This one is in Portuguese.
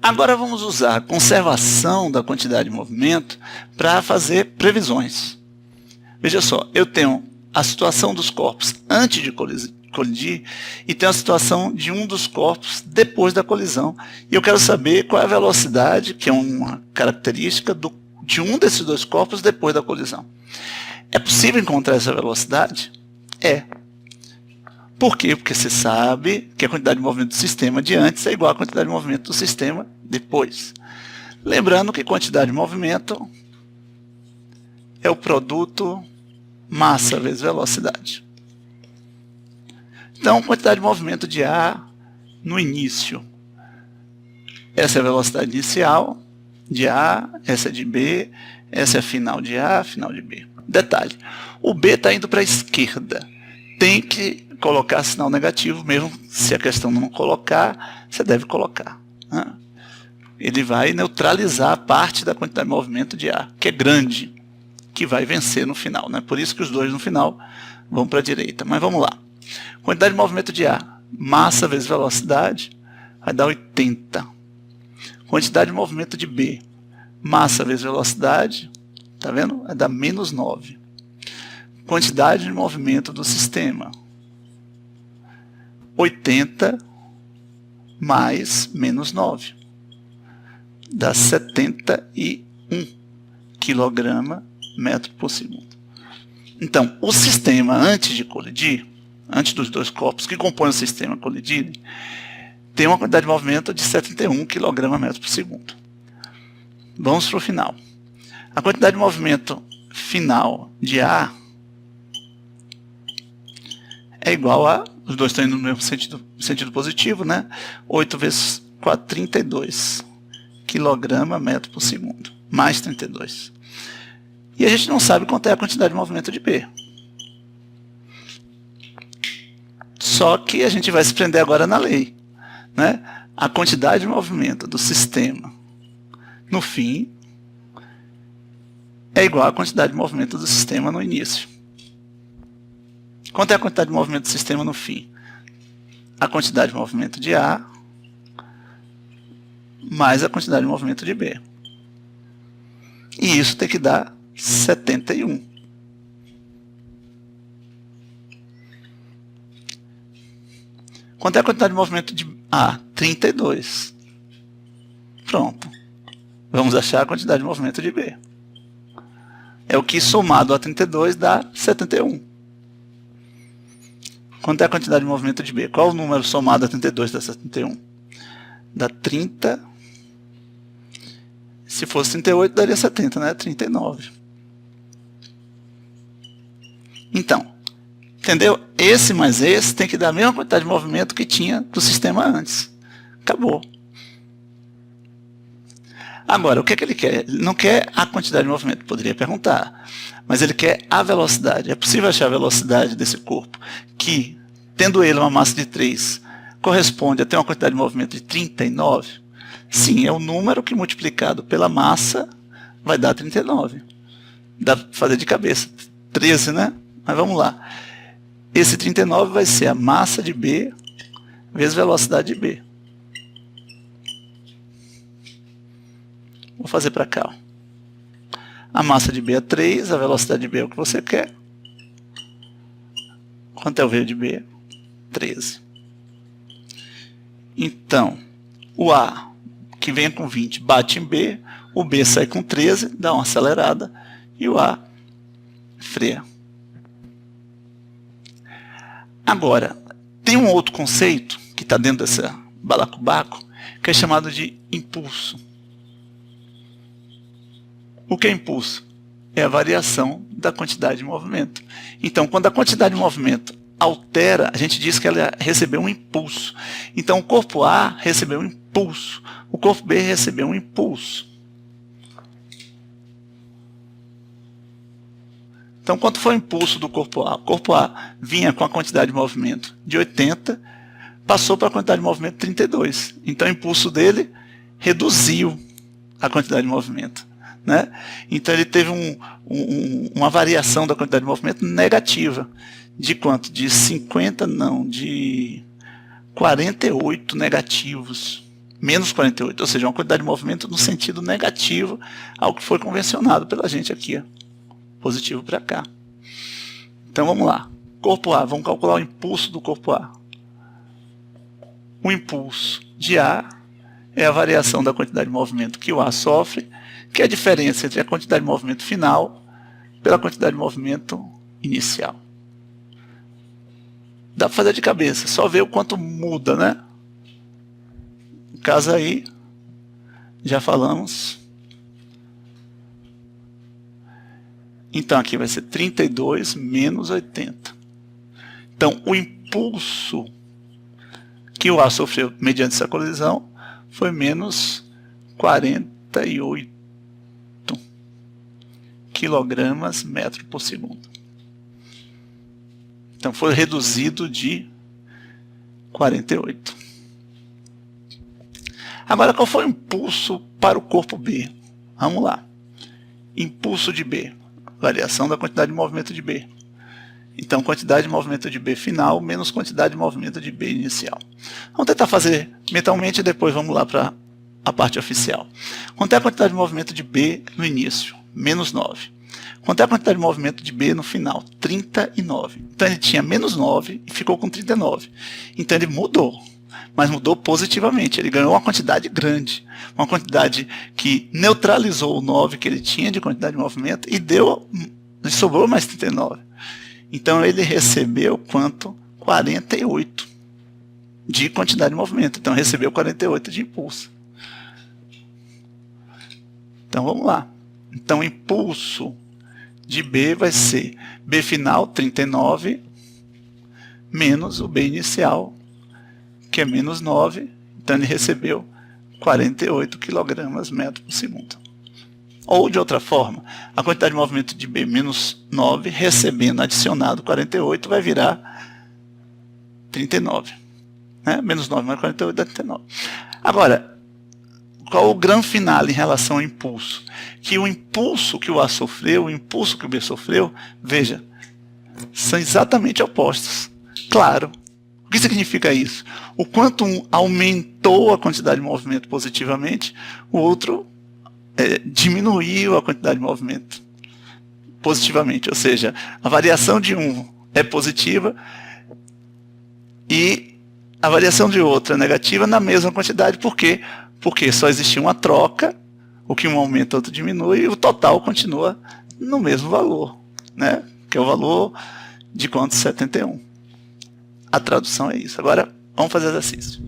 Agora vamos usar a conservação da quantidade de movimento para fazer previsões. Veja só, eu tenho a situação dos corpos antes de colidir e tenho a situação de um dos corpos depois da colisão. E eu quero saber qual é a velocidade, que é uma característica de um desses dois corpos depois da colisão. É possível encontrar essa velocidade? É. Por quê? Porque você sabe que a quantidade de movimento do sistema de antes é igual à quantidade de movimento do sistema depois. Lembrando que quantidade de movimento é o produto massa vezes velocidade. Então, quantidade de movimento de A no início. Essa é a velocidade inicial de A, essa é de B, essa é a final de A, final de B. Detalhe, o B está indo para a esquerda. Tem que colocar sinal negativo, mesmo se a questão não colocar, você deve colocar. Né? Ele vai neutralizar a parte da quantidade de movimento de A, que é grande, que vai vencer no final. Né? Por isso que os dois no final vão para a direita. Mas vamos lá. Quantidade de movimento de A, massa vezes velocidade, vai dar 80. Quantidade de movimento de B, massa vezes velocidade, tá vendo? Vai dar menos 9. Quantidade de movimento do sistema, 80 mais menos 9, dá 71 kg metro por segundo. Então, o sistema antes de colidir, antes dos dois corpos que compõem o sistema colidirem, tem uma quantidade de movimento de 71 kg metro por segundo. Vamos para o final. A quantidade de movimento final de A é igual a, os dois estão indo no mesmo sentido positivo, né? 8 vezes 4, 32 kg metro por segundo, mais 32. E a gente não sabe quanto é a quantidade de movimento de B. Só que a gente vai se prender agora na lei. Né? A quantidade de movimento do sistema no fim é igual à quantidade de movimento do sistema no início. Quanto é a quantidade de movimento do sistema no fim? A quantidade de movimento de A mais a quantidade de movimento de B. E isso tem que dar 71. Quanto é a quantidade de movimento de A? 32. Pronto. Vamos achar a quantidade de movimento de B. É o que somado a 32 dá 71. Quanto é a quantidade de movimento de B? Qual o número somado a 32 dá 71? Dá 30. Se fosse 38 daria 70, né? 39. Então, entendeu? Esse mais esse tem que dar a mesma quantidade de movimento que tinha do sistema antes. Acabou. Agora, o que é que ele quer? Ele não quer a quantidade de movimento, poderia perguntar. Mas ele quer a velocidade. É possível achar a velocidade desse corpo que, tendo ele uma massa de 3, corresponde a ter uma quantidade de movimento de 39? Sim, é o número que multiplicado pela massa vai dar 39. Dá para fazer de cabeça. 13, né? Mas vamos lá. Esse 39 vai ser a massa de B vezes velocidade de B. Vou fazer para cá. Ó. A massa de B é 3, a velocidade de B é o que você quer. Quanto é o V de B? 13. Então, o A, que vem com 20, bate em B, o B sai com 13, dá uma acelerada, e o A freia. Agora, tem um outro conceito que está dentro dessa balacobaco, que é chamado de impulso. O que é impulso? É a variação da quantidade de movimento. Então, quando a quantidade de movimento altera, a gente diz que ela recebeu um impulso. Então, o corpo A recebeu um impulso, o corpo B recebeu um impulso. Então, quanto foi o impulso do corpo A? O corpo A vinha com a quantidade de movimento de 80, passou para a quantidade de movimento de 32. Então, o impulso dele reduziu a quantidade de movimento. Né? Então, ele teve uma variação da quantidade de movimento negativa. De quanto? De 50, não, de 48 negativos. menos 48, ou seja, uma quantidade de movimento no sentido negativo ao que foi convencionado pela gente aqui, ó. Positivo para cá. Então vamos lá. Corpo A, vamos calcular o impulso do corpo A. O impulso de A é a variação da quantidade de movimento que o A sofre, que é a diferença entre a quantidade de movimento final pela quantidade de movimento inicial. Dá para fazer de cabeça, só ver o quanto muda, né? No caso aí, já falamos. Então aqui vai ser 32 menos 80. Então o impulso que o A sofreu mediante essa colisão foi menos 48 quilogramas metro por segundo. Então foi reduzido de 48. Agora, qual foi o impulso para o corpo B? Vamos lá. Impulso de B. Variação da quantidade de movimento de B. Então, quantidade de movimento de B final menos quantidade de movimento de B inicial. Vamos tentar fazer mentalmente e depois vamos lá para a parte oficial. Quanto é a quantidade de movimento de B no início? Menos 9. Quanto é a quantidade de movimento de B no final? 39. Então ele tinha menos 9 e ficou com 39. Então ele mudou, mas mudou positivamente. Ele ganhou uma quantidade grande, uma quantidade que neutralizou o 9 que ele tinha de quantidade de movimento e sobrou mais 39. Então ele recebeu quanto? 48 de quantidade de movimento. Então recebeu 48 de impulso. Então vamos lá. Então o impulso de B vai ser B final 39 menos o B inicial, que é menos 9. Então ele recebeu 48 kg metro por segundo. Ou de outra forma, a quantidade de movimento de B menos 9 recebendo adicionado 48 vai virar 39. Né? Menos 9 mais 48 dá 39. Agora, qual o grande final em relação ao impulso? Que o impulso que o A sofreu, o impulso que o B sofreu, veja, são exatamente opostos. Claro. O que significa isso? O quanto um aumentou a quantidade de movimento positivamente, o outro diminuiu a quantidade de movimento positivamente. Ou seja, a variação de um é positiva e a variação de outro é negativa na mesma quantidade. Por quê? Porque só existe uma troca, o que um aumenta, o outro diminui, e o total continua no mesmo valor, né? Que é o valor de quanto? 71. A tradução é isso. Agora, vamos fazer exercício.